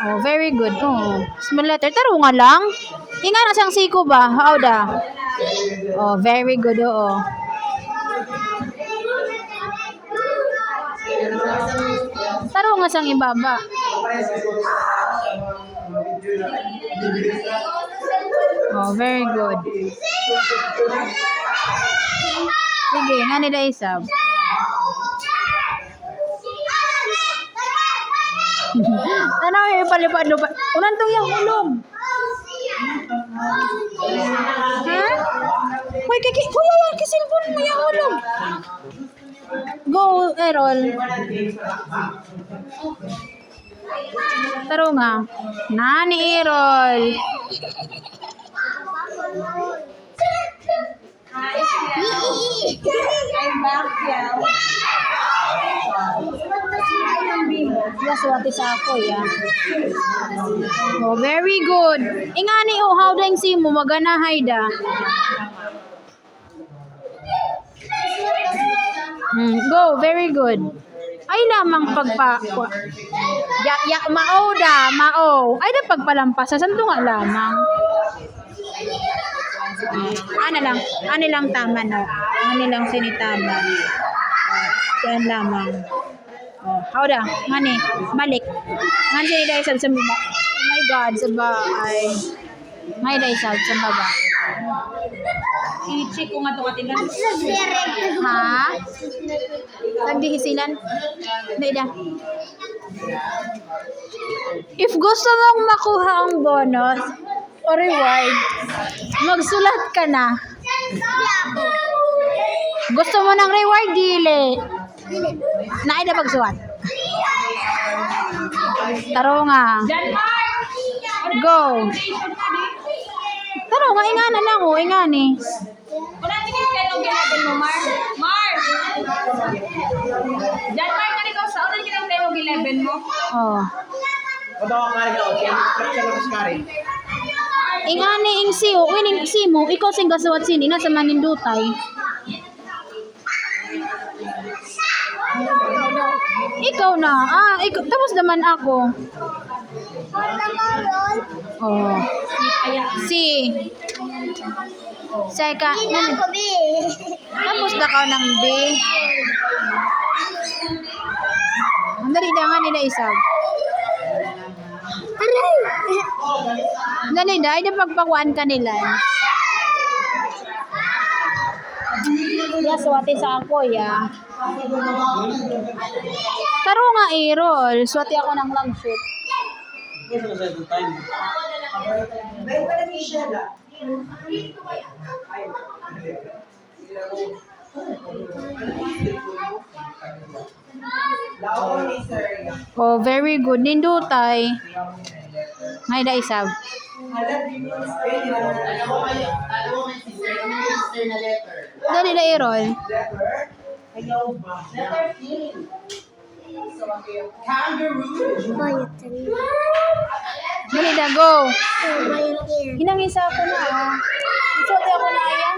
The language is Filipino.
Oh, very good. Oh, small letter. Taro nga lang. Inga na siyang siko ba? How da? Oh, very good. Oo. Taro nga siyang ibaba. Oh, very good. Sige, nga nila isab. Ano yung palipad-lupad? Unan to yung ulong. Ha? Uy, kuya, kisilpon mo yung ulong. Go, Errol. Taro nga. Nani, Errol. Yes, what is ako, ya? Oh, very good. Ingani, oh, how do you see mo? Magana, Haida. Go, very good. Ay lamang pagpa... mao da, mao. Ay da pagpalampas. Saan nga lamang? Ano lang tama, no? Ano lang sinitama. Yan lamang. Oh, how da? Ngani? Balik. Ngani siya dahil sa baba. Oh my God, sa ba ay... May dahil sa baba. I-check ko nga ito katingan. Ha? Nagdihisilan? Daida. If gusto mong makuha ang bonus o reward, magsulat ka na. Gusto mo ng reward, dili. Naida pagsulat. Taro nga. Go. Taro nga, ingana lang o, ingani. Wala tingin kayo ng ginabin mo, Mar. Mar! Jan, Mar, kanito sa una tingin kayo ng ginabin mo. Oh. Ingani ing siyo, wining si mo, ikaw sing gasuwat sini na sa manindutay. Ikaw na. Ikaw, tapos naman ako. Oh. Si. Seka. Tapos na ka ng B. Ang dali da nga nila isag. Dali da, ay na pagpakuan ka nila. Yes, swati sa ako, ya. Taro nga, Errol. Swati ako ng long shoot. Oh, very good. Nindutay. Ngay da isab. Dali da, Errol. Dali da, go. Hinangisa ako na. Swati ako na, ya.